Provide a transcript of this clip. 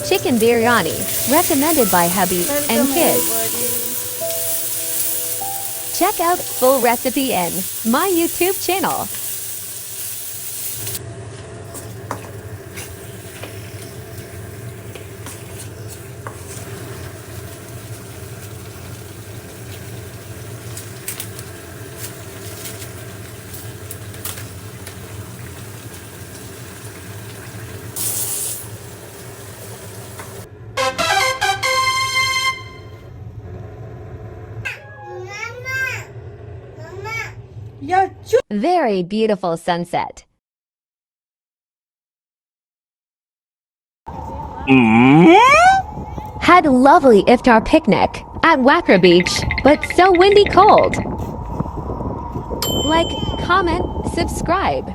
Chicken biryani, recommended by Hubby and kids. Check out full recipe in my YouTube channel. Very beautiful sunset. Had a lovely Iftar picnic at Wakrah Beach, but so windy cold. Like, comment, subscribe.